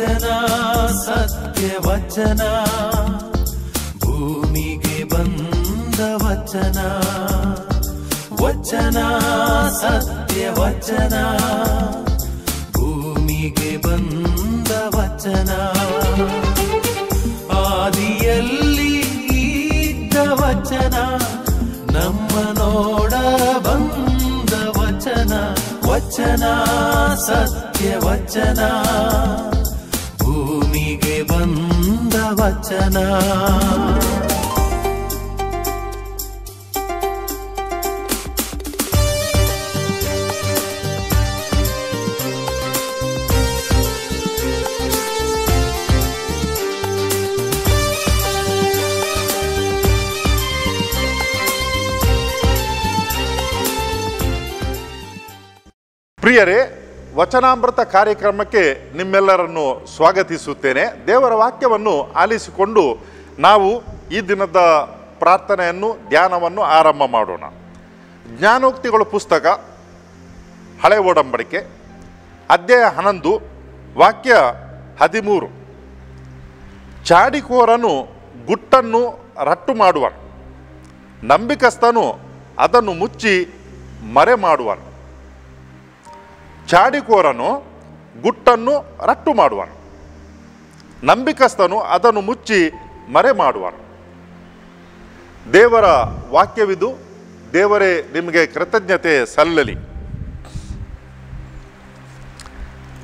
ವಚನ ಸತ್ಯ ವಚನ ಭೂಮಿಗೆ ಬಂದ ವಚನ ವಚನ ಸತ್ಯ ವಚನ ಭೂಮಿಗೆ ಬಂದ ವಚನ ಆದಿಯಲ್ಲಿ ಇದ್ದ ವಚನ ನಮ್ಮ ನೋಡ ಬಂದ ವಚನ ವಚನ ಸತ್ಯ ವಚನ ಭೂಮಿಗೆ ಬಂದ ವಚನ ಪ್ರಿಯರೇ, ವಚನಾಮೃತ ಕಾರ್ಯಕ್ರಮಕ್ಕೆ ನಿಮ್ಮೆಲ್ಲರನ್ನು ಸ್ವಾಗತಿಸುತ್ತೇನೆ. ದೇವರ ವಾಕ್ಯವನ್ನು ಆಲಿಸಿಕೊಂಡು ನಾವು ಈ ದಿನದ ಪ್ರಾರ್ಥನೆಯನ್ನು ಧ್ಯಾನವನ್ನು ಆರಂಭ ಮಾಡೋಣ. ಜ್ಞಾನೋಕ್ತಿಗಳ ಪುಸ್ತಕ ಹಳೆ ಒಡಂಬಡಿಕೆ ಅಧ್ಯಾಯ 11 ವಾಕ್ಯ 13. ಚಾಡಿಕೋರನು ಗುಟ್ಟನ್ನು ರಟ್ಟು ಮಾಡುವನು, ನಂಬಿಕಸ್ಥನು ಅದನ್ನು ಮುಚ್ಚಿ ಮರೆ ಮಾಡುವನು. ಚಾಡಿಕೋರನು ಗುಟ್ಟನ್ನು ರಟ್ಟು ಮಾಡುವನು, ನಂಬಿಕಸ್ಥನು ಅದನ್ನು ಮುಚ್ಚಿ ಮರೆ ಮಾಡುವನು. ದೇವರ ವಾಕ್ಯವಿದು. ದೇವರೇ ನಿಮಗೆ ಕೃತಜ್ಞತೆ ಸಲ್ಲಲಿ.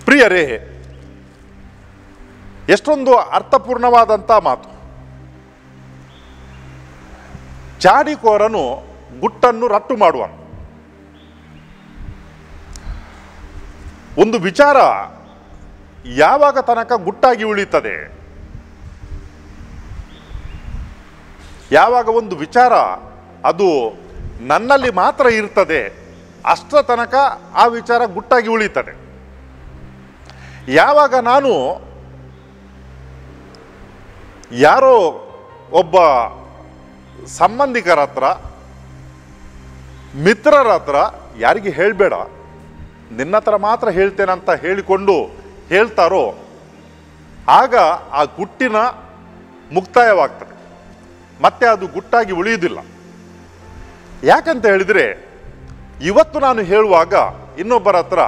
ಪ್ರಿಯರೇ, ಎಷ್ಟೊಂದು ಅರ್ಥಪೂರ್ಣವಾದಂಥ ಮಾತು. ಚಾಡಿಕೋರನು ಗುಟ್ಟನ್ನು ರಟ್ಟು ಮಾಡುವನು. ಒಂದು ವಿಚಾರ ಯಾವಾಗ ತನಕ ಗುಟ್ಟಾಗಿ ಉಳಿಯುತ್ತದೆ, ಯಾವಾಗ ಒಂದು ವಿಚಾರ ಅದು ನನ್ನಲ್ಲಿ ಮಾತ್ರ ಇರ್ತದೆ, ಅಷ್ಟರ ತನಕ ಆ ವಿಚಾರ ಗುಟ್ಟಾಗಿ ಉಳಿಯುತ್ತದೆ. ಯಾವಾಗ ನಾನು ಯಾರೋ ಒಬ್ಬ ಸಂಬಂಧಿಕರ ಹತ್ರ, ಮಿತ್ರರ ಹತ್ರ ಯಾರಿಗೆ ಹೇಳಬೇಡ, ನಿನ್ನ ಹತ್ರ ಮಾತ್ರ ಹೇಳ್ತೇನಂತ ಹೇಳಿಕೊಂಡು ಹೇಳ್ತಾರೋ, ಆಗ ಆ ಗುಟ್ಟಿನ ಮುಕ್ತಾಯವಾಗ್ತದೆ. ಮತ್ತೆ ಅದು ಗುಟ್ಟಾಗಿ ಉಳಿಯುವುದಿಲ್ಲ. ಯಾಕಂತ ಹೇಳಿದರೆ, ಇವತ್ತು ನಾನು ಹೇಳುವಾಗ ಇನ್ನೊಬ್ಬರ ಹತ್ರ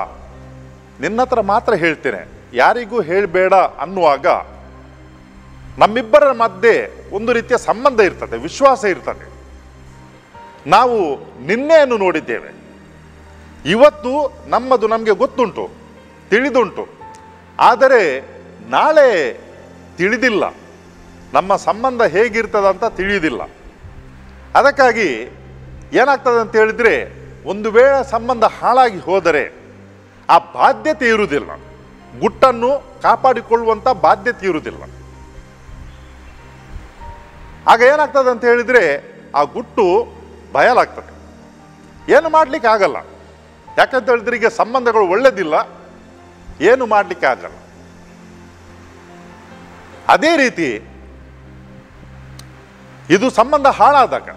ನಿನ್ನ ಹತ್ರ ಮಾತ್ರ ಹೇಳ್ತೇನೆ, ಯಾರಿಗೂ ಹೇಳಬೇಡ ಅನ್ನುವಾಗ ನಮ್ಮಿಬ್ಬರ ಮಧ್ಯೆ ಒಂದು ರೀತಿಯ ಸಂಬಂಧ ಇರ್ತದೆ, ವಿಶ್ವಾಸ ಇರ್ತದೆ. ನಾವು ನಿನ್ನೆಯನ್ನು ನೋಡಿದ್ದೇವೆ, ಇವತ್ತು ನಮ್ಮದು ನಮಗೆ ಗೊತ್ತುಂಟು, ತಿಳಿದುಂಟು. ಆದರೆ ನಾಳೆ ತಿಳಿದಿಲ್ಲ, ನಮ್ಮ ಸಂಬಂಧ ಹೇಗಿರ್ತದಂತ ತಿಳಿಯುವುದಿಲ್ಲ. ಅದಕ್ಕಾಗಿ ಏನಾಗ್ತದೆ ಅಂತ ಹೇಳಿದರೆ, ಒಂದು ವೇಳೆ ಸಂಬಂಧ ಹಾಳಾಗಿ ಹೋದರೆ ಆ ಬಾಧ್ಯತೆ ಇರುವುದಿಲ್ಲ, ಗುಟ್ಟನ್ನು ಕಾಪಾಡಿಕೊಳ್ಳುವಂಥ ಬಾಧ್ಯತೆ ಇರುವುದಿಲ್ಲ. ಆಗ ಏನಾಗ್ತದೆ ಅಂತ ಹೇಳಿದರೆ, ಆ ಗುಟ್ಟು ಬಯಲಾಗ್ತದೆ, ಏನು ಮಾಡಲಿಕ್ಕೆ ಆಗಲ್ಲ. ಯಾಕಂತ ಹೇಳಿದ್ರೆ ಈಗ ಸಂಬಂಧಗಳು ಒಳ್ಳೆದಿಲ್ಲ, ಏನು ಮಾಡಲಿಕ್ಕೆ ಆಗಲ್ಲ. ಅದೇ ರೀತಿ ಇದು ಸಂಬಂಧ ಹಾಳಾದಾಗ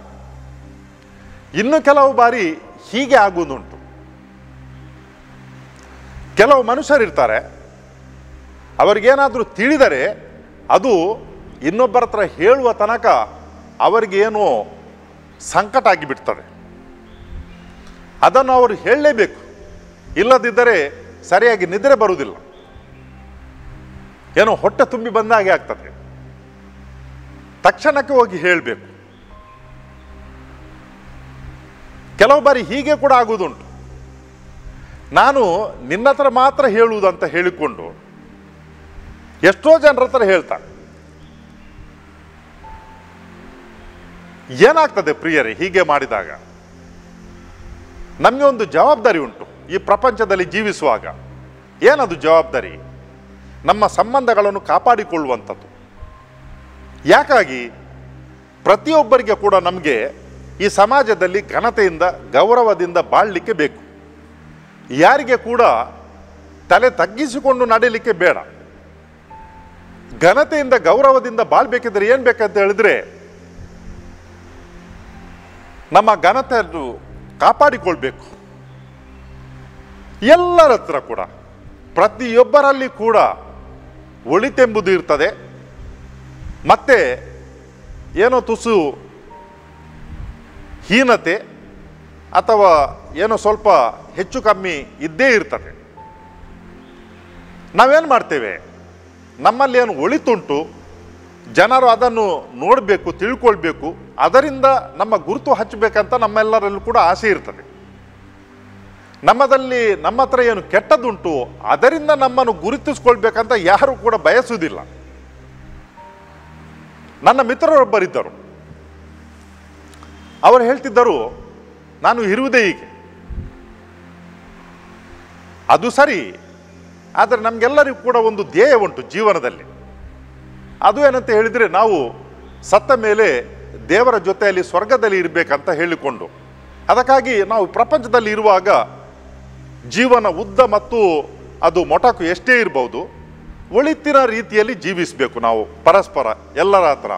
ಇನ್ನು ಕೆಲವು ಬಾರಿ ಹೀಗೆ ಆಗುವುದುಂಟು. ಕೆಲವು ಮನುಷ್ಯರಿರ್ತಾರೆ, ಅವರಿಗೇನಾದರೂ ತಿಳಿದರೆ ಅದು ಇನ್ನೊಬ್ಬರ ಹತ್ರ ಹೇಳುವ ತನಕ ಅವರಿಗೇನೋ ಸಂಕಟ ಆಗಿಬಿಡ್ತದೆ. ಅದನ್ನು ಅವರು ಹೇಳಲೇಬೇಕು, ಇಲ್ಲದಿದ್ದರೆ ಸರಿಯಾಗಿ ನಿದ್ರೆ ಬರುವುದಿಲ್ಲ, ಏನೋ ಹೊಟ್ಟೆ ತುಂಬಿ ಬಂದಾಗೆ ಆಗ್ತದೆ. ತಕ್ಷಣಕ್ಕೆ ಹೋಗಿ ಹೇಳಬೇಕು. ಕೆಲವು ಬಾರಿ ಹೀಗೆ ಕೂಡ ಆಗುವುದುಂಟು. ನಾನು ನಿನ್ನ ಹತ್ರ ಮಾತ್ರ ಹೇಳುವುದಂತ ಹೇಳಿಕೊಂಡು ಎಷ್ಟೋ ಜನರ ಹತ್ರ ಹೇಳ್ತಾರೆ. ಏನಾಗ್ತದೆ ಪ್ರಿಯರೇ, ಹೀಗೆ ಮಾಡಿದಾಗ ನಮಗೆ ಒಂದು ಜವಾಬ್ದಾರಿ ಉಂಟು ಈ ಪ್ರಪಂಚದಲ್ಲಿ ಜೀವಿಸುವಾಗ. ಏನದು ಜವಾಬ್ದಾರಿ? ನಮ್ಮ ಸಂಬಂಧಗಳನ್ನು ಕಾಪಾಡಿಕೊಳ್ಳುವಂಥದ್ದು. ಯಾಕಾಗಿ ಪ್ರತಿಯೊಬ್ಬರಿಗೆ ಕೂಡ ನಮಗೆ ಈ ಸಮಾಜದಲ್ಲಿ ಘನತೆಯಿಂದ ಗೌರವದಿಂದ ಬಾಳಲಿಕ್ಕೆ ಬೇಕು. ಯಾರಿಗೆ ಕೂಡ ತಲೆ ತಗ್ಗಿಸಿಕೊಂಡು ನಡೆಯಲಿಕ್ಕೆ ಬೇಡ. ಘನತೆಯಿಂದ ಗೌರವದಿಂದ ಬಾಳ್ಬೇಕಿದ್ರೆ ಏನು ಬೇಕಂತ ಹೇಳಿದ್ರೆ, ನಮ್ಮ ಘನತೆಯನ್ನು ಕಾಪಾಡಿಕೊಳ್ಬೇಕು. ಎಲ್ಲರ ಹತ್ರ ಕೂಡ, ಪ್ರತಿಯೊಬ್ಬರಲ್ಲಿ ಕೂಡ ಒಳಿತೆಂಬುದು ಇರ್ತದೆ, ಮತ್ತೆ ಏನೋ ತುಸು ಹೀನತೆ ಅಥವಾ ಏನೋ ಸ್ವಲ್ಪ ಹೆಚ್ಚು ಕಮ್ಮಿ ಇದ್ದೇ ಇರ್ತದೆ. ನಾವೇನು ಮಾಡ್ತೇವೆ, ನಮ್ಮಲ್ಲಿ ಏನು ಒಳಿತುಂಟು, ಜನರು ಅದನ್ನು ನೋಡಬೇಕು, ತಿಳ್ಕೊಳ್ಬೇಕು, ಅದರಿಂದ ನಮ್ಮ ಗುರುತು ಹಚ್ಚಬೇಕಂತ ನಮ್ಮೆಲ್ಲರಲ್ಲೂ ಕೂಡ ಆಸೆ ಇರ್ತದೆ. ನಮ್ಮ ಹತ್ರ ಏನು ಕೆಟ್ಟದುಂಟು ಅದರಿಂದ ನಮ್ಮನ್ನು ಗುರುತಿಸ್ಕೊಳ್ಬೇಕಂತ ಯಾರು ಕೂಡ ಬಯಸುವುದಿಲ್ಲ. ನನ್ನ ಮಿತ್ರರೊಬ್ಬರಿದ್ದರು, ಅವರು ಹೇಳ್ತಿದ್ದರು, ನಾನು ಇರುವುದೇ ಹೀಗೆ. ಅದು ಸರಿ, ಆದರೆ ನಮಗೆಲ್ಲರಿಗೂ ಕೂಡ ಒಂದು ಧ್ಯೇಯ ಉಂಟು ಜೀವನದಲ್ಲಿ. ಅದು ಏನಂತ ಹೇಳಿದರೆ, ನಾವು ಸತ್ತ ಮೇಲೆ ದೇವರ ಜೊತೆಯಲ್ಲಿ ಸ್ವರ್ಗದಲ್ಲಿ ಇರಬೇಕಂತ ಹೇಳಿಕೊಂಡು, ಅದಕ್ಕಾಗಿ ನಾವು ಪ್ರಪಂಚದಲ್ಲಿ ಇರುವಾಗ ಜೀವನ ಉದ್ದ ಮತ್ತು ಅದು ಮೊಟಕು ಎಷ್ಟೇ ಇರ್ಬೋದು, ಒಳಿತಿನ ರೀತಿಯಲ್ಲಿ ಜೀವಿಸಬೇಕು ನಾವು ಪರಸ್ಪರ ಎಲ್ಲರ ಹತ್ರ.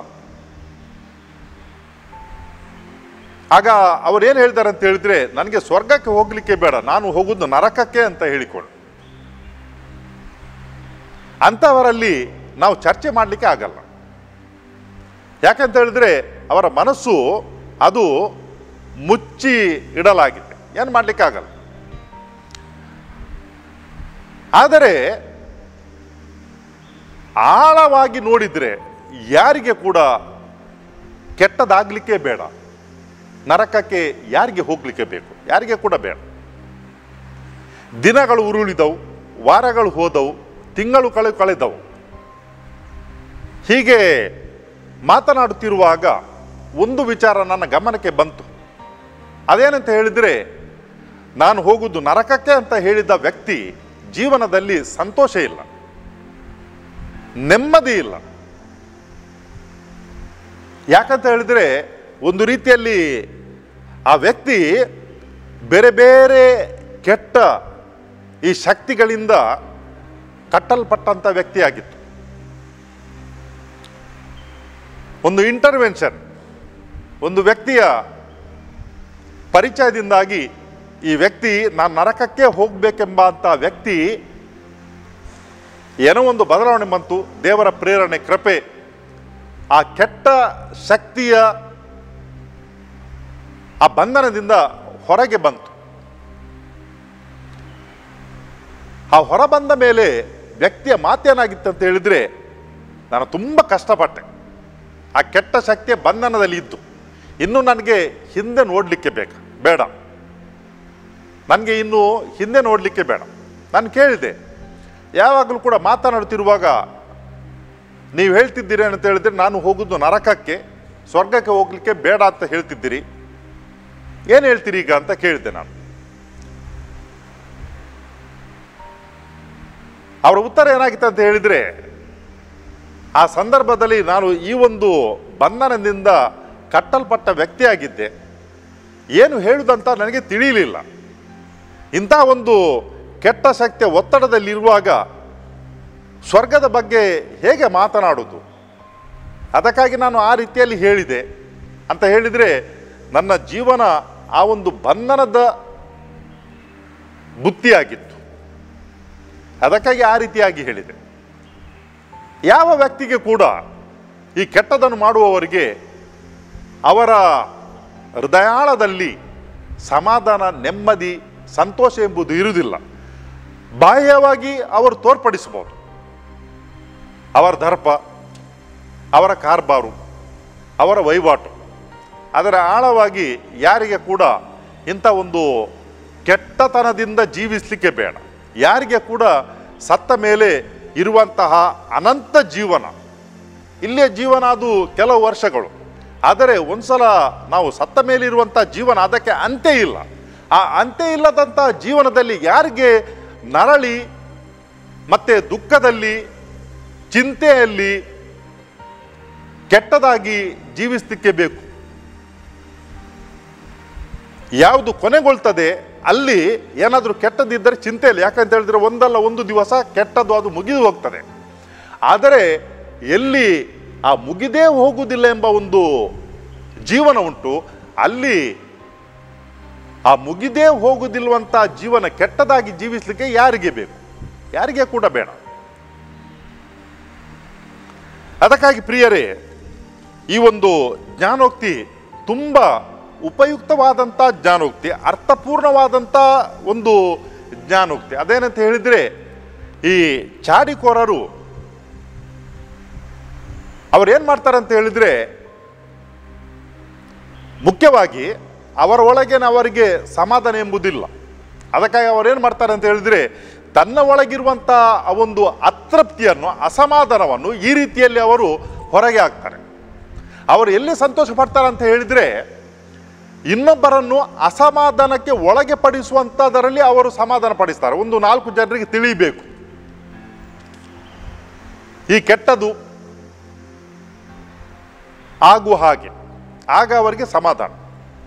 ಆಗ ಅವರೇನು ಹೇಳ್ತಾರೆ ಅಂತ ಹೇಳಿದ್ರೆ, ನನಗೆ ಸ್ವರ್ಗಕ್ಕೆ ಹೋಗ್ಲಿಕ್ಕೆ ಬೇಡ, ನಾನು ಹೋಗುದು ನರಕಕ್ಕೆ ಅಂತ ಹೇಳಿಕೊಂಡು. ಅಂಥವರಲ್ಲಿ ನಾವು ಚರ್ಚೆ ಮಾಡಲಿಕ್ಕೆ ಆಗಲ್ಲ. ಯಾಕಂತ ಹೇಳಿದ್ರೆ ಅವರ ಮನಸ್ಸು ಅದು ಮುಚ್ಚಿ ಇಡಲಾಗಿದೆ, ಏನು ಮಾಡಲಿಕ್ಕೆ ಆಗಲ್ಲ. ಆದರೆ ಆಳವಾಗಿ ನೋಡಿದರೆ ಯಾರಿಗೆ ಕೂಡ ಕೆಟ್ಟದಾಗಲಿಕ್ಕೆ ಬೇಡ, ನರಕಕ್ಕೆ ಯಾರಿಗೆ ಹೋಗಲಿಕ್ಕೆ ಬೇಕು, ಯಾರಿಗೆ ಕೂಡ ಬೇಡ. ದಿನಗಳು ಉರುಳಿದವು, ವಾರಗಳು ಹೋದವು, ತಿಂಗಳು ಕಳೆದವು. ಹೀಗೆ ಮಾತನಾಡುತ್ತಿರುವಾಗ ಒಂದು ವಿಚಾರ ನನ್ನ ಗಮನಕ್ಕೆ ಬಂತು. ಅದೇನಂತ ಹೇಳಿದರೆ, ನಾನು ಹೋಗುವುದು ನರಕಕ್ಕೆ ಅಂತ ಹೇಳಿದ ವ್ಯಕ್ತಿ ಜೀವನದಲ್ಲಿ ಸಂತೋಷ ಇಲ್ಲ, ನೆಮ್ಮದಿ ಇಲ್ಲ. ಯಾಕಂತ ಹೇಳಿದರೆ, ಒಂದು ರೀತಿಯಲ್ಲಿ ಆ ವ್ಯಕ್ತಿ ಬೇರೆ ಬೇರೆ ಕೆಟ್ಟ ಈ ಶಕ್ತಿಗಳಿಂದ ಕಟ್ಟಲ್ಪಟ್ಟಂಥ ವ್ಯಕ್ತಿಯಾಗಿತ್ತು. ಒಂದು ಇಂಟರ್ವೆನ್ಷನ್, ಒಂದು ವ್ಯಕ್ತಿಯ ಪರಿಚಯದಿಂದಾಗಿ ಈ ವ್ಯಕ್ತಿ ನಾನು ನರಕಕ್ಕೆ ಹೋಗಬೇಕೆಂಬ ಅಂತ ವ್ಯಕ್ತಿ ಏನೋ ಒಂದು ಬದಲಾವಣೆ ಬಂತು. ದೇವರ ಪ್ರೇರಣೆ, ಕೃಪೆ, ಆ ಕೆಟ್ಟ ಶಕ್ತಿಯ ಆ ಬಂಧನದಿಂದ ಹೊರಗೆ ಬಂತು. ಆ ಹೊರಬಂದ ಮೇಲೆ ವ್ಯಕ್ತಿಯ ಮಾತೇನಾಗಿತ್ತು ಅಂತ ಹೇಳಿದರೆ, ನಾನು ತುಂಬ ಕಷ್ಟಪಟ್ಟೆ, ಆ ಕೆಟ್ಟ ಶಕ್ತಿಯ ಬಂಧನದಲ್ಲಿ ಇದ್ದು ಇನ್ನು ನನಗೆ ಹಿಂದೆ ನೋಡಲಿಕ್ಕೆ ಬೇಡ, ನನಗೆ ಇನ್ನು ಹಿಂದೆ ನೋಡಲಿಕ್ಕೆ ಬೇಡ. ನಾನು ಕೇಳಿದೆ, ಯಾವಾಗಲೂ ಕೂಡ ಮಾತನಾಡುತ್ತಿರುವಾಗ ನೀವು ಹೇಳ್ತಿದ್ದೀರಿ ಅಂತ ಹೇಳಿದ್ರೆ, ನಾನು ಹೋಗುದು ನರಕಕ್ಕೆ, ಸ್ವರ್ಗಕ್ಕೆ ಹೋಗಲಿಕ್ಕೆ ಬೇಡ ಅಂತ ಹೇಳ್ತಿದ್ದೀರಿ, ಏನು ಹೇಳ್ತೀರಿ ಈಗ ಅಂತ ಕೇಳಿದೆ ನಾನು. ಅವರ ಉತ್ತರ ಏನಾಗಿತ್ತು ಅಂತ ಹೇಳಿದರೆ, ಆ ಸಂದರ್ಭದಲ್ಲಿ ನಾನು ಈ ಒಂದು ಬಂಧನದಿಂದ ಕಟ್ಟಲ್ಪಟ್ಟ ವ್ಯಕ್ತಿಯಾಗಿದ್ದೆ, ಏನು ಹೇಳುವುದಂತ ನನಗೆ ತಿಳಿಯಲಿಲ್ಲ. ಇಂಥ ಒಂದು ಕೆಟ್ಟ ಶಕ್ತಿಯ ಒತ್ತಡದಲ್ಲಿರುವಾಗ ಸ್ವರ್ಗದ ಬಗ್ಗೆ ಹೇಗೆ ಮಾತನಾಡುವುದು, ಅದಕ್ಕಾಗಿ ನಾನು ಆ ರೀತಿಯಲ್ಲಿ ಹೇಳಿದೆ ಅಂತ ಹೇಳಿದರೆ, ನನ್ನ ಜೀವನ ಆ ಒಂದು ಬಂಧನದ ಬುತ್ತಿಯಾಗಿತ್ತು, ಅದಕ್ಕಾಗಿ ಆ ರೀತಿಯಾಗಿ ಹೇಳಿದೆ. ಯಾವ ವ್ಯಕ್ತಿಗೆ ಕೂಡ ಈ ಕೆಟ್ಟದನ್ನು ಮಾಡುವವರಿಗೆ ಅವರ ಹೃದಯಾಳದಲ್ಲಿ ಸಮಾಧಾನ, ನೆಮ್ಮದಿ, ಸಂತೋಷ ಎಂಬುದು ಇರುವುದಿಲ್ಲ. ಬಾಹ್ಯವಾಗಿ ಅವರು ತೋರ್ಪಡಿಸಬಹುದು ಅವರ ದರ್ಪ, ಅವರ ಕಾರ್ಬಾರು, ಅವರ ವಹಿವಾಟು. ಅದರ ಆಳವಾಗಿ ಯಾರಿಗೆ ಕೂಡ ಇಂಥ ಒಂದು ಕೆಟ್ಟತನದಿಂದ ಜೀವಿಸಲಿಕ್ಕೆ ಬೇಡ. ಯಾರಿಗೆ ಕೂಡ ಸತ್ತ ಮೇಲೆ ಇರುವಂತಹ ಅನಂತ ಜೀವನ, ಇಲ್ಲಿಯ ಜೀವನ ಅದು ಕೆಲವು ವರ್ಷಗಳು, ಆದರೆ ಒಂದ್ಸಲ ನಾವು ಸತ್ತ ಮೇಲೆ ಇರುವಂಥ ಜೀವನ ಅದಕ್ಕೆ ಅಂತ್ಯ ಇಲ್ಲ. ಆ ಅಂತ್ಯ ಇಲ್ಲದಂಥ ಜೀವನದಲ್ಲಿ ಯಾರಿಗೆ ನರಳಿ ಮತ್ತೆ ದುಃಖದಲ್ಲಿ, ಚಿಂತೆಯಲ್ಲಿ, ಕೆಟ್ಟದಾಗಿ ಜೀವಿಸಲಿಕ್ಕೆ ಬೇಕು? ಯಾವುದು ಕೊನೆಗೊಳ್ತದೆ ಅಲ್ಲಿ ಏನಾದರೂ ಕೆಟ್ಟದಿದ್ದರೆ ಚಿಂತೆ ಇಲ್ಲ. ಯಾಕಂತ ಹೇಳಿದ್ರೆ ಒಂದಲ್ಲ ಒಂದು ದಿವಸ ಕೆಟ್ಟದ್ದು ಅದು ಮುಗಿದು ಹೋಗ್ತದೆ. ಆದರೆ ಎಲ್ಲಿ ಆ ಮುಗಿದೇ ಹೋಗುವುದಿಲ್ಲ ಎಂಬ ಒಂದು ಜೀವನ ಉಂಟು, ಅಲ್ಲಿ ಆ ಮುಗಿದೇ ಹೋಗುವುದಿಲ್ವಂಥ ಜೀವನ ಕೆಟ್ಟದಾಗಿ ಜೀವಿಸಲಿಕ್ಕೆ ಯಾರಿಗೆ ಬೇಕು? ಯಾರಿಗೆ ಕೂಡ ಬೇಡ. ಅದಕ್ಕಾಗಿ ಪ್ರಿಯರೇ, ಈ ಒಂದು ಜ್ಞಾನೋಕ್ತಿ ತುಂಬ ಉಪಯುಕ್ತವಾದಂಥ ಜ್ಞಾನೋಕ್ತಿ, ಅರ್ಥಪೂರ್ಣವಾದಂಥ ಒಂದು ಜ್ಞಾನೋಕ್ತಿ. ಅದೇನಂತ ಹೇಳಿದರೆ, ಈ ಚಾಡಿಕೋರರು ಅವರೇನು ಮಾಡ್ತಾರೆ ಅಂತ ಹೇಳಿದರೆ, ಮುಖ್ಯವಾಗಿ ಅವರ ಒಳಗೇನು ಅವರಿಗೆ ಸಮಾಧಾನ ಎಂಬುದಿಲ್ಲ. ಅದಕ್ಕಾಗಿ ಅವರೇನು ಮಾಡ್ತಾರೆ ಅಂತ ಹೇಳಿದರೆ, ತನ್ನ ಒಳಗಿರುವಂಥ ಆ ಒಂದು ಅತೃಪ್ತಿಯನ್ನು, ಅಸಮಾಧಾನವನ್ನು ಈ ರೀತಿಯಲ್ಲಿ ಅವರು ಹೊರಗೆ ಹಾಕ್ತಾರೆ. ಅವರು ಎಲ್ಲಿ ಸಂತೋಷ ಪಡ್ತಾರೆ ಅಂತ ಹೇಳಿದರೆ, ಇನ್ನೊಬ್ಬರನ್ನು ಅಸಮಾಧಾನಕ್ಕೆ ಒಳಗೆ ಪಡಿಸುವಂಥದ್ದರಲ್ಲಿ ಅವರು ಸಮಾಧಾನ ಪಡಿಸ್ತಾರೆ. ಒಂದು 4 ಜನರಿಗೆ ತಿಳಿಯಬೇಕು ಈ ಕೆಟ್ಟದು ಆಗು ಹಾಗೆ, ಆಗ ಅವರಿಗೆ ಸಮಾಧಾನ.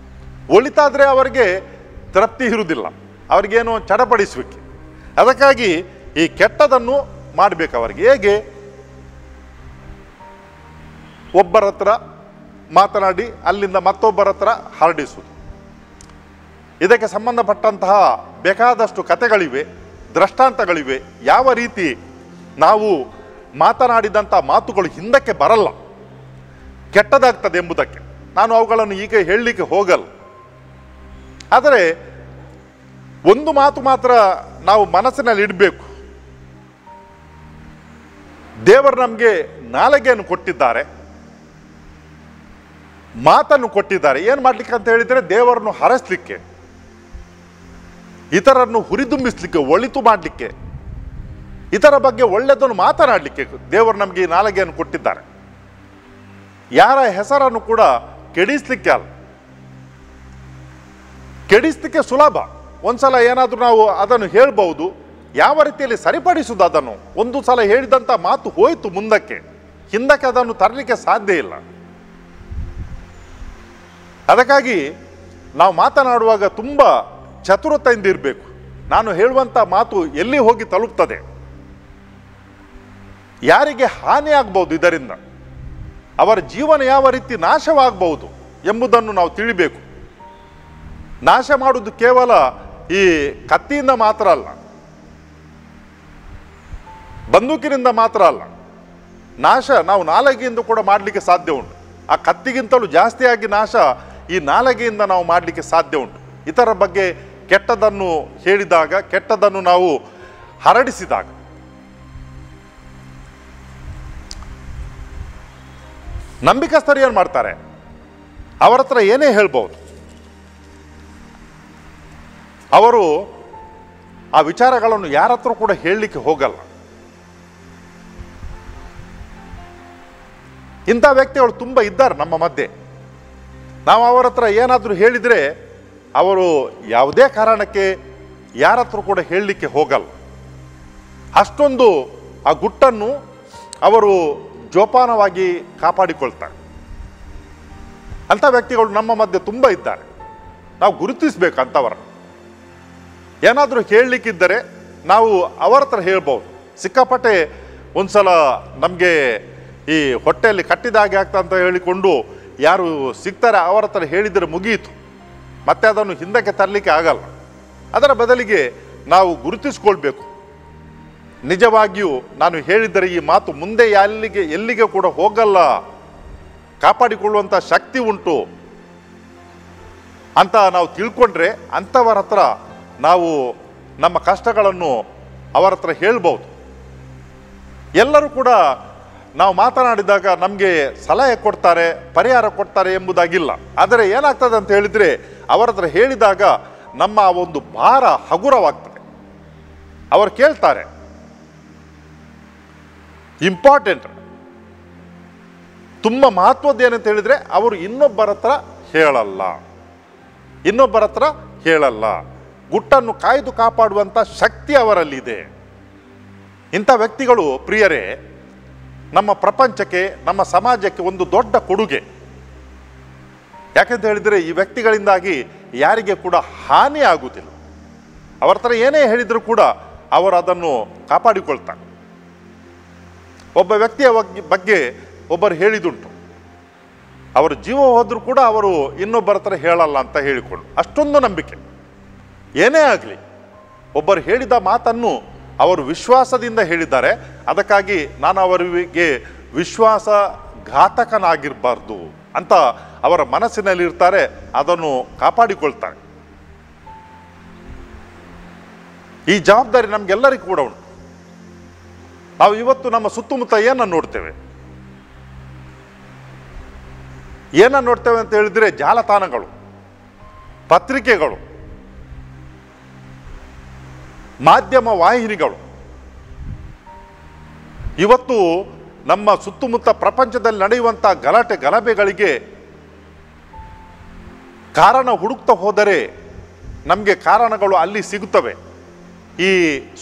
ಒಳಿತಾದರೆ ಅವರಿಗೆ ತೃಪ್ತಿ ಇರುವುದಿಲ್ಲ, ಅವರಿಗೇನು ಚಡಪಡಿಸಬೇಕು. ಅದಕ್ಕಾಗಿ ಈ ಕೆಟ್ಟದನ್ನು ಮಾಡಬೇಕು ಅವರಿಗೆ. ಹೇಗೆ? ಒಬ್ಬರ ಹತ್ರ ಮಾತನಾಡಿ ಅಲ್ಲಿಂದ ಮತ್ತೊಬ್ಬರ ಹತ್ರ ಹರಡಿಸುವುದು. ಇದಕ್ಕೆ ಸಂಬಂಧಪಟ್ಟಂತಹ ಬೇಕಾದಷ್ಟು ಕಥೆಗಳಿವೆ, ದೃಷ್ಟಾಂತಗಳಿವೆ. ಯಾವ ರೀತಿ ನಾವು ಮಾತನಾಡಿದಂಥ ಮಾತುಗಳು ಹಿಂದಕ್ಕೆ ಬರಲ್ಲ, ಕೆಟ್ಟದಾಗ್ತದೆ ಎಂಬುದಕ್ಕೆ ನಾನು ಅವುಗಳನ್ನು ಈಗ ಹೇಳಲಿಕ್ಕೆ ಹೋಗಲ್ಲ. ಆದರೆ ಒಂದು ಮಾತು ಮಾತ್ರ ನಾವು ಮನಸ್ಸಿನಲ್ಲಿ ಇಡಬೇಕು. ದೇವರು ನಮಗೆ ನಾಲಿಗೆಯನ್ನು ಕೊಟ್ಟಿದ್ದಾರೆ, ಮಾತನ್ನು ಕೊಟ್ಟಿದ್ದಾರೆ. ಏನು ಮಾಡಲಿಕ್ಕೆ ಅಂತ ಹೇಳಿದರೆ, ದೇವರನ್ನು ಹರಸಲಿಕ್ಕೆ, ಇತರರನ್ನು ಹುರಿದುಂಬಿಸಲಿಕ್ಕೆ, ಒಳಿತು ಮಾಡಲಿಕ್ಕೆ, ಇತರ ಬಗ್ಗೆ ಒಳ್ಳೆಯದನ್ನು ಮಾತನಾಡಲಿಕ್ಕೆ ದೇವರು ನಮಗೆ ಈ ನಾಲಿಗೆಯನ್ನು ಕೊಟ್ಟಿದ್ದಾರೆ. ಯಾರ ಹೆಸರನ್ನು ಕೂಡ ಕೆಡಿಸಲಿಕ್ಕೆ ಅಲ್ಲ. ಕೆಡಿಸಲಿಕ್ಕೆ ಸುಲಭ, ಒಂದ್ಸಲ ಏನಾದರೂ ನಾವು ಅದನ್ನು ಹೇಳ್ಬೋದು. ಯಾವ ರೀತಿಯಲ್ಲಿ ಸರಿಪಡಿಸುವುದು ಅದನ್ನು? ಒಂದು ಸಲ ಹೇಳಿದಂಥ ಮಾತು ಹೋಯಿತು, ಮುಂದಕ್ಕೆ ಹಿಂದಕ್ಕೆ ಅದನ್ನು ತರಲಿಕ್ಕೆ ಸಾಧ್ಯ ಇಲ್ಲ. ಅದಕ್ಕಾಗಿ ನಾವು ಮಾತನಾಡುವಾಗ ತುಂಬ ಚತುರತೆಯಿಂದ ಇರಬೇಕು. ನಾನು ಹೇಳುವಂಥ ಮಾತು ಎಲ್ಲಿ ಹೋಗಿ ತಲುಪ್ತದೆ, ಯಾರಿಗೆ ಹಾನಿ ಆಗ್ಬೋದು, ಇದರಿಂದ ಅವರ ಜೀವನ ಯಾವ ರೀತಿ ನಾಶವಾಗಬಹುದು ಎಂಬುದನ್ನು ನಾವು ತಿಳಿಬೇಕು. ನಾಶ ಮಾಡುವುದು ಕೇವಲ ಈ ಕತ್ತಿಯಿಂದ ಮಾತ್ರ ಅಲ್ಲ, ಬಂದೂಕಿನಿಂದ ಮಾತ್ರ ಅಲ್ಲ. ನಾಶ ನಾವು ನಾಲಿಗೆಯಿಂದ ಕೂಡ ಮಾಡಲಿಕ್ಕೆ ಸಾಧ್ಯ ಉಂಟು. ಆ ಕತ್ತಿಗಿಂತಲೂ ಜಾಸ್ತಿಯಾಗಿ ನಾಶ ಈ ನಾಲಿಗೆಯಿಂದ ನಾವು ಮಾಡಲಿಕ್ಕೆ ಸಾಧ್ಯ ಉಂಟು. ಇತರ ಬಗ್ಗೆ ಕೆಟ್ಟದನ್ನು ಹೇಳಿದಾಗ, ಕೆಟ್ಟದನ್ನು ನಾವು ಹರಡಿಸಿದಾಗ. ನಂಬಿಕಸ್ಥರು ಏನು ಮಾಡ್ತಾರೆ? ಅವರ ಹತ್ರ ಏನೇ ಹೇಳ್ಬೋದು, ಅವರು ಆ ವಿಚಾರಗಳನ್ನು ಯಾರ ಹತ್ರ ಕೂಡ ಹೇಳಲಿಕ್ಕೆ ಹೋಗಲ್ಲ. ಇಂಥ ವ್ಯಕ್ತಿಗಳು ತುಂಬ ಇದ್ದಾರೆ ನಮ್ಮ ಮಧ್ಯೆ. ನಾವು ಅವರ ಹತ್ರ ಏನಾದರೂ ಹೇಳಿದರೆ ಅವರು ಯಾವುದೇ ಕಾರಣಕ್ಕೆ ಯಾರ ಹತ್ರ ಕೂಡ ಹೇಳಲಿಕ್ಕೆ ಹೋಗಲ್ಲ. ಅಷ್ಟೊಂದು ಆ ಗುಟ್ಟನ್ನು ಅವರು ಜೋಪಾನವಾಗಿ ಕಾಪಾಡಿಕೊಳ್ತಾರೆ. ಅಂಥ ವ್ಯಕ್ತಿಗಳು ನಮ್ಮ ಮಧ್ಯೆ ತುಂಬ ಇದ್ದಾರೆ. ನಾವು ಗುರುತಿಸಬೇಕು ಅಂಥವರನ್ನು. ಏನಾದರೂ ಹೇಳಲಿಕ್ಕಿದ್ದರೆ ನಾವು ಅವರ ಹತ್ರ ಹೇಳ್ಬೋದು. ಸಿಕ್ಕಾಪಟ್ಟೆ ಒಂದು ಸಲ ನಮಗೆ ಈ ಹೊಟ್ಟೆಯಲ್ಲಿ ಕಟ್ಟಿದಾಗೆ ಆಗ್ತಾ ಅಂತ ಹೇಳಿಕೊಂಡು ಯಾರು ಸಿಗ್ತಾರೆ ಅವರ ಹತ್ರ ಹೇಳಿದರೆ ಮುಗಿಯಿತು, ಮತ್ತೆ ಅದನ್ನು ಹಿಂದಕ್ಕೆ ತರಲಿಕ್ಕೆ ಆಗಲ್ಲ. ಅದರ ಬದಲಿಗೆ ನಾವು ಗುರುತಿಸ್ಕೊಳ್ಬೇಕು. ನಿಜವಾಗಿಯೂ ನಾನು ಹೇಳಿದರೆ ಈ ಮಾತು ಮುಂದೆ ಎಲ್ಲಿಗೆ ಕೂಡ ಹೋಗಲ್ಲ, ಕಾಪಾಡಿಕೊಳ್ಳುವಂಥ ಶಕ್ತಿ ಉಂಟು ಅಂತ ನಾವು ತಿಳ್ಕೊಂಡ್ರೆ ಅಂಥವರ ಹತ್ರ ನಾವು ನಮ್ಮ ಕಷ್ಟಗಳನ್ನು ಅವರ ಹತ್ರ ಹೇಳ್ಬೋದು. ಎಲ್ಲರೂ ಕೂಡ ನಾವು ಮಾತನಾಡಿದಾಗ ನಮಗೆ ಸಲಹೆ ಕೊಡ್ತಾರೆ, ಪರಿಹಾರ ಕೊಡ್ತಾರೆ ಎಂಬುದಾಗಿಲ್ಲ. ಆದರೆ ಏನಾಗ್ತದೆ ಅಂತ ಹೇಳಿದರೆ, ಅವರ ಹತ್ರ ಹೇಳಿದಾಗ ನಮ್ಮ ಒಂದು ಭಾರ ಹಗುರವಾಗ್ತದೆ. ಅವರು ಕೇಳ್ತಾರೆ. ಇಂಪಾರ್ಟೆಂಟ್, ತುಂಬ ಮಹತ್ವದ್ದು ಏನಂತ ಹೇಳಿದರೆ, ಅವರು ಇನ್ನೊಬ್ಬರ ಹತ್ರ ಹೇಳಲ್ಲ. ಗುಟ್ಟನ್ನು ಕಾಯ್ದು ಕಾಪಾಡುವಂಥ ಶಕ್ತಿ ಅವರಲ್ಲಿದೆ. ಇಂಥ ವ್ಯಕ್ತಿಗಳು ಪ್ರಿಯರೇ ನಮ್ಮ ಪ್ರಪಂಚಕ್ಕೆ, ನಮ್ಮ ಸಮಾಜಕ್ಕೆ ಒಂದು ದೊಡ್ಡ ಕೊಡುಗೆ. ಯಾಕೆಂತ ಹೇಳಿದರೆ ಈ ವ್ಯಕ್ತಿಗಳಿಂದಾಗಿ ಯಾರಿಗೆ ಕೂಡ ಹಾನಿ ಆಗುವುದಿಲ್ಲ. ಅವರ ಹತ್ರ ಏನೇ ಹೇಳಿದರೂ ಕೂಡ ಅವರು ಅದನ್ನು ಕಾಪಾಡಿಕೊಳ್ತಾರೆ. ಒಬ್ಬ ವ್ಯಕ್ತಿಯ ಬಗ್ಗೆ ಒಬ್ಬರು ಹೇಳಿದುಂಟು, ಅವರ ಜೀವ ಹೋದರೂ ಕೂಡ ಅವರು ಇನ್ನೊಬ್ಬರ ಹತ್ರ ಹೇಳಲ್ಲ ಅಂತ ಹೇಳಿಕೊಂಡು. ಅಷ್ಟೊಂದು ನಂಬಿಕೆ. ಏನೇ ಆಗಲಿ, ಒಬ್ಬರು ಹೇಳಿದ ಮಾತನ್ನು ಅವರು ವಿಶ್ವಾಸದಿಂದ ಹೇಳಿದ್ದಾರೆ. ಅದಕ್ಕಾಗಿ ನಾನು ಅವರಿಗೆ ವಿಶ್ವಾಸಘಾತಕನಾಗಿರಬಾರ್ದು ಅಂತ ಅವರ ಮನಸ್ಸಿನಲ್ಲಿರ್ತಾರೆ, ಅದನ್ನು ಕಾಪಾಡಿಕೊಳ್ತಾರೆ. ಈ ಜವಾಬ್ದಾರಿ ನಮಗೆಲ್ಲರಿಗೂ ಕೂಡ ಉಂಟು. ನಾವು ಇವತ್ತು ನಮ್ಮ ಸುತ್ತಮುತ್ತ ಏನನ್ನು ನೋಡ್ತೇವೆ ಅಂತ ಹೇಳಿದ್ರೆ, ಜಾಲತಾಣಗಳು, ಪತ್ರಿಕೆಗಳು, ಮಾಧ್ಯಮ ವಾಹಿನಿಗಳು ಇವತ್ತು ನಮ್ಮ ಸುತ್ತಮುತ್ತ ಪ್ರಪಂಚದಲ್ಲಿ ನಡೆಯುವಂಥ ಗಲಭೆಗಳಿಗೆ ಕಾರಣ ಹುಡುಕ್ತಾ ಹೋದರೆ ನಮಗೆ ಕಾರಣಗಳು ಅಲ್ಲಿ ಸಿಗುತ್ತವೆ. ಈ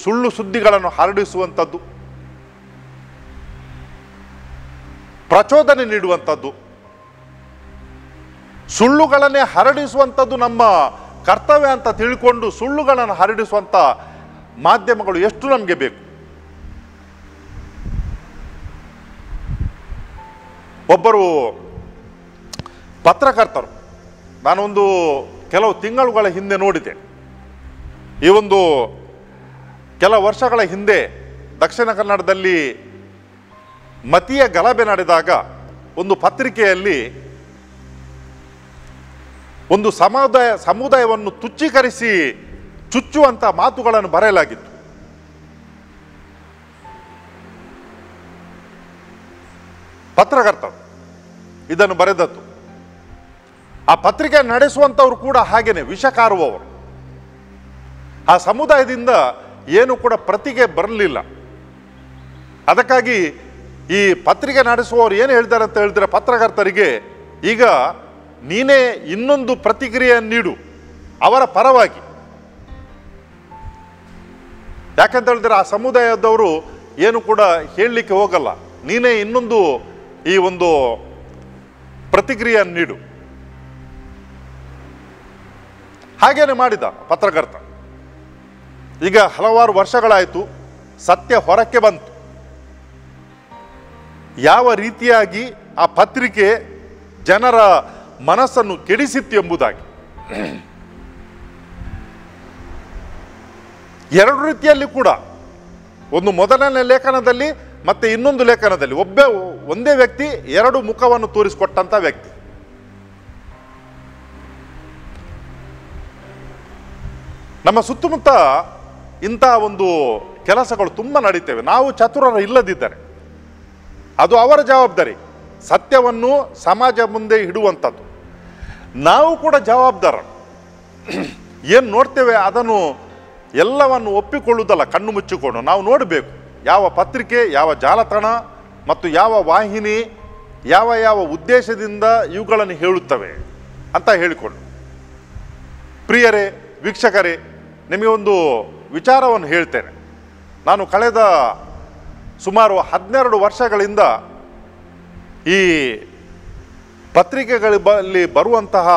ಸುಳ್ಳು ಸುದ್ದಿಗಳನ್ನು ಹರಡಿಸುವಂಥದ್ದು, ಪ್ರಚೋದನೆ ನೀಡುವಂಥದ್ದು, ಸುಳ್ಳುಗಳನ್ನೇ ಹರಡಿಸುವಂಥದ್ದು ನಮ್ಮ ಕರ್ತವ್ಯ ಅಂತ ತಿಳ್ಕೊಂಡು ಸುಳ್ಳುಗಳನ್ನು ಹರಡಿಸುವಂಥ ಮಾಧ್ಯಮಗಳು ಎಷ್ಟು ನಮಗೆ ಬೇಕು. ಒಬ್ಬರು ಪತ್ರಕರ್ತರು, ನಾನೊಂದು ಕೆಲವು ತಿಂಗಳುಗಳ ಹಿಂದೆ ನೋಡಿದೆ. ಈ ಒಂದು ಕೆಲ ವರ್ಷಗಳ ಹಿಂದೆ ದಕ್ಷಿಣ ಕನ್ನಡದಲ್ಲಿ ಮತೀಯ ಗಲಭೆ ನಡೆದಾಗ ಒಂದು ಪತ್ರಿಕೆಯಲ್ಲಿ ಒಂದು ಸಮುದಾಯವನ್ನು ತುಚ್ಛೀಕರಿಸಿ ಚುಚ್ಚುವಂಥ ಮಾತುಗಳನ್ನು ಬರೆಯಲಾಗಿತ್ತು. ಪತ್ರಕರ್ತರು ಇದನ್ನು ಬರೆದದ್ದು. ಆ ಪತ್ರಿಕೆ ನಡೆಸುವಂಥವ್ರು ಕೂಡ ಹಾಗೇನೆ ವಿಷಕಾರುವವರು. ಆ ಸಮುದಾಯದಿಂದ ಏನು ಕೂಡ ಪ್ರತಿಗೆ ಬರಲಿಲ್ಲ. ಅದಕ್ಕಾಗಿ ಈ ಪತ್ರಿಕೆ ನಡೆಸುವವರು ಏನು ಹೇಳ್ತಾರೆ ಅಂತ ಹೇಳಿದ್ರೆ, ಪತ್ರಕರ್ತರಿಗೆ ಈಗ ನೀನೇ ಇನ್ನೊಂದು ಪ್ರತಿಕ್ರಿಯೆಯನ್ನು ನೀಡು ಅವರ ಪರವಾಗಿ. ಯಾಕಂತ ಹೇಳಿದ್ರೆ ಆ ಸಮುದಾಯದವರು ಏನು ಕೂಡ ಹೇಳಲಿಕ್ಕೆ ಹೋಗಲ್ಲ, ನೀನೇ ಇನ್ನೊಂದು ಈ ಒಂದು ಪ್ರತಿಕ್ರಿಯೆಯನ್ನು ನೀಡು. ಹಾಗೇನೆ ಮಾಡಿದ ಪತ್ರಕರ್ತ. ಈಗ ಹಲವಾರು ವರ್ಷಗಳಾಯಿತು, ಸತ್ಯ ಹೊರಕ್ಕೆ ಬಂತು. ಯಾವ ರೀತಿಯಾಗಿ ಆ ಪತ್ರಿಕೆ ಜನರ ಮನಸ್ಸನ್ನು ಕೆಡಿಸಿತ್ತು ಎಂಬುದಾಗಿ. ಎರಡು ರೀತಿಯಲ್ಲಿ ಕೂಡ, ಒಂದು ಮೊದಲನೇ ಲೇಖನದಲ್ಲಿ ಮತ್ತೆ ಇನ್ನೊಂದು ಲೇಖನದಲ್ಲಿ ಒಂದೇ ವ್ಯಕ್ತಿ ಎರಡು ಮುಖವನ್ನು ತೋರಿಸಿಕೊಟ್ಟಂತ ವ್ಯಕ್ತಿ. ನಮ್ಮ ಸುತ್ತಮುತ್ತ ಇಂಥ ಒಂದು ಕೆಲಸಗಳು ತುಂಬ ನಡೀತೇವೆ. ನಾವು ಚತುರರ ಇಲ್ಲದಿದ್ದರೆ ಅದು ಅವರ ಜವಾಬ್ದಾರಿ, ಸತ್ಯವನ್ನು ಸಮಾಜ ಮುಂದೆ ಇಡುವಂಥದ್ದು. ನಾವು ಕೂಡ ಜವಾಬ್ದಾರ. ಏನು ನೋಡ್ತೇವೆ ಅದನ್ನು ಎಲ್ಲವನ್ನು ಒಪ್ಪಿಕೊಳ್ಳುವುದಲ್ಲ, ಕಣ್ಣು ಮುಚ್ಚಿಕೊಂಡು ನಾವು ನೋಡಬೇಕು ಯಾವ ಪತ್ರಿಕೆ, ಯಾವ ಜಾಲತಾಣ ಮತ್ತು ಯಾವ ವಾಹಿನಿ ಯಾವ ಉದ್ದೇಶದಿಂದ ಇವುಗಳನ್ನು ಹೇಳುತ್ತವೆ ಅಂತ ಹೇಳಿಕೊಂಡು. ಪ್ರಿಯರೇ, ವೀಕ್ಷಕರೇ, ನಿಮಗೆ ಒಂದು ವಿಚಾರವನ್ನು ಹೇಳ್ತೇನೆ. ನಾನು ಕಳೆದ ಸುಮಾರು 12 ವರ್ಷಗಳಿಂದ ಈ ಪತ್ರಿಕೆಗಳಲ್ಲಿ ಬರುವಂತಹ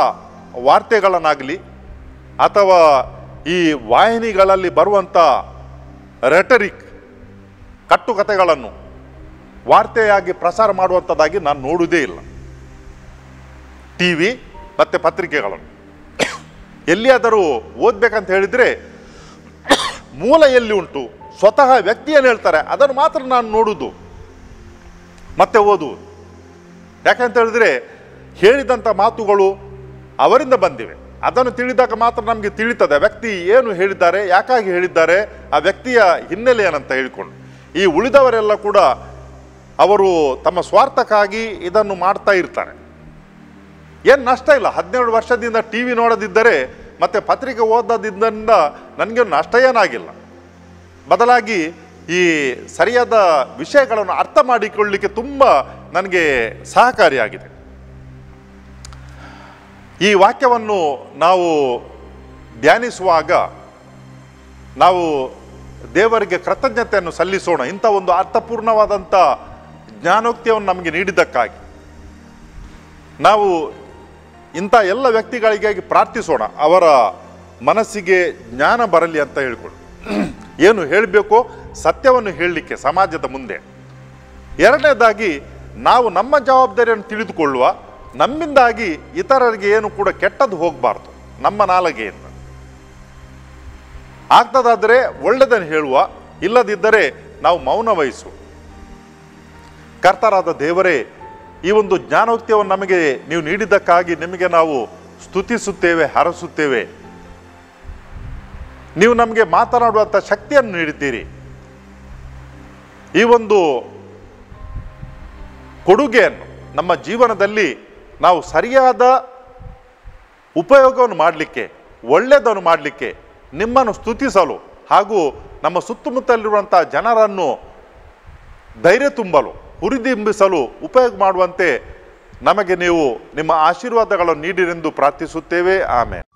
ವಾರ್ತೆಗಳನ್ನಾಗಲಿ ಅಥವಾ ಈ ವಾಹಿನಿಗಳಲ್ಲಿ ಬರುವಂಥ ರೆಟರಿಕ್, ಕಟ್ಟುಕತೆಗಳನ್ನು ವಾರ್ತೆಯಾಗಿ ಪ್ರಸಾರ ಮಾಡುವಂಥದ್ದಾಗಿ ನಾನು ನೋಡುವುದೇ ಇಲ್ಲ. TV ಮತ್ತು ಪತ್ರಿಕೆಗಳನ್ನು ಎಲ್ಲಿಯಾದರೂ ಓದಬೇಕಂತ ಹೇಳಿದರೆ ಮೂಲ ಎಲ್ಲಿ ಉಂಟು, ಸ್ವತಃ ವ್ಯಕ್ತಿಯನ್ನು ಹೇಳ್ತಾರೆ, ಅದನ್ನು ಮಾತ್ರ ನಾನು ನೋಡುವುದು ಮತ್ತೆ ಓದುವುದು. ಯಾಕಂತ ಹೇಳಿದ್ರೆ ಹೇಳಿದಂಥ ಮಾತುಗಳು ಅವರಿಂದ ಬಂದಿವೆ. ಅದನ್ನು ತಿಳಿದಾಗ ಮಾತ್ರ ನಮಗೆ ತಿಳಿತದೆ ವ್ಯಕ್ತಿ ಏನು ಹೇಳಿದ್ದಾರೆ, ಯಾಕಾಗಿ ಹೇಳಿದ್ದಾರೆ, ಆ ವ್ಯಕ್ತಿಯ ಹಿನ್ನೆಲೆ ಏನಂತ ಹೇಳಿಕೊಂಡು. ಈ ಉಳಿದವರೆಲ್ಲ ಕೂಡ ಅವರು ತಮ್ಮ ಸ್ವಾರ್ಥಕ್ಕಾಗಿ ಇದನ್ನು ಮಾಡ್ತಾ ಇರ್ತಾರೆ. ಏನು ನಷ್ಟ ಇಲ್ಲ. 12 ವರ್ಷದಿಂದ TV ನೋಡದಿದ್ದರೆ ಮತ್ತು ಪತ್ರಿಕೆ ಓದೋದ್ರಿಂದ ನನಗೇನು ನಷ್ಟ ಏನಾಗಿಲ್ಲ. ಬದಲಾಗಿ ಈ ಸರಿಯಾದ ವಿಷಯಗಳನ್ನು ಅರ್ಥ ಮಾಡಿಕೊಳ್ಳಲಿಕ್ಕೆ ತುಂಬ ನನಗೆ ಸಹಕಾರಿಯಾಗಿದೆ. ಈ ವಾಕ್ಯವನ್ನು ನಾವು ಧ್ಯಾನಿಸುವಾಗ ನಾವು ದೇವರಿಗೆ ಕೃತಜ್ಞತೆಯನ್ನು ಸಲ್ಲಿಸೋಣ, ಇಂಥ ಒಂದು ಅರ್ಥಪೂರ್ಣವಾದಂಥ ಜ್ಞಾನೋಕ್ತಿಯನ್ನು ನಮಗೆ ನೀಡಿದ್ದಕ್ಕಾಗಿ. ನಾವು ಇಂಥ ಎಲ್ಲ ವ್ಯಕ್ತಿಗಳಿಗಾಗಿ ಪ್ರಾರ್ಥಿಸೋಣ, ಅವರ ಮನಸ್ಸಿಗೆ ಜ್ಞಾನ ಬರಲಿ ಅಂತ ಹೇಳಿಕೊಂಡು. ಏನು ಹೇಳಬೇಕೋ ಸತ್ಯವನ್ನು ಹೇಳಲಿಕ್ಕೆ ಸಮಾಜದ ಮುಂದೆ. ಎರಡನೇದಾಗಿ ನಾವು ನಮ್ಮ ಜವಾಬ್ದಾರಿಯನ್ನು ತಿಳಿದುಕೊಳ್ಳುವ, ನಮ್ಮಿಂದಾಗಿ ಇತರರಿಗೆ ಏನು ಕೂಡ ಕೆಟ್ಟದ್ದು ಹೋಗಬಾರ್ದು. ನಮ್ಮ ನಾಲಿಗೆಯಿಂದ ಆಗ್ತದಾದರೆ ಒಳ್ಳೆಯದನ್ನು ಹೇಳುವ, ಇಲ್ಲದಿದ್ದರೆ ನಾವು ಮೌನ ವಹಿಸುವ. ಕರ್ತರಾದ ದೇವರೇ, ಈ ಒಂದು ಜ್ಞಾನೋಕ್ತಿಯನ್ನು ನಮಗೆ ನೀವು ನೀಡಿದ್ದಕ್ಕಾಗಿ ನಿಮಗೆ ನಾವು ಸ್ತುತಿಸುತ್ತೇವೆ, ಹರಸುತ್ತೇವೆ. ನೀವು ನಮಗೆ ಮಾತನಾಡುವಂಥ ಶಕ್ತಿಯನ್ನು ನೀಡಿದ್ದೀರಿ. ಈ ಒಂದು ಕೊಡುಗೆಯನ್ನು ನಮ್ಮ ಜೀವನದಲ್ಲಿ ನಾವು ಸರಿಯಾದ ಉಪಯೋಗವನ್ನು ಮಾಡಲಿಕ್ಕೆ, ಒಳ್ಳೆಯದನ್ನು ಮಾಡಲಿಕ್ಕೆ, ನಿಮ್ಮನ್ನು ಸ್ತುತಿಸಲು ಹಾಗೂ ನಮ್ಮ ಸುತ್ತಮುತ್ತಲಿರುವಂಥ ಜನರನ್ನು ಧೈರ್ಯ ತುಂಬಲು, ಹುರಿದಿಂಬಿಸಲು ಉಪಯೋಗ ಮಾಡುವಂತೆ ನಮಗೆ ನೀವು ನಿಮ್ಮ ಆಶೀರ್ವಾದಗಳನ್ನು ನೀಡಿರೆಂದು ಪ್ರಾರ್ಥಿಸುತ್ತೇವೆ. ಆಮೇಲೆ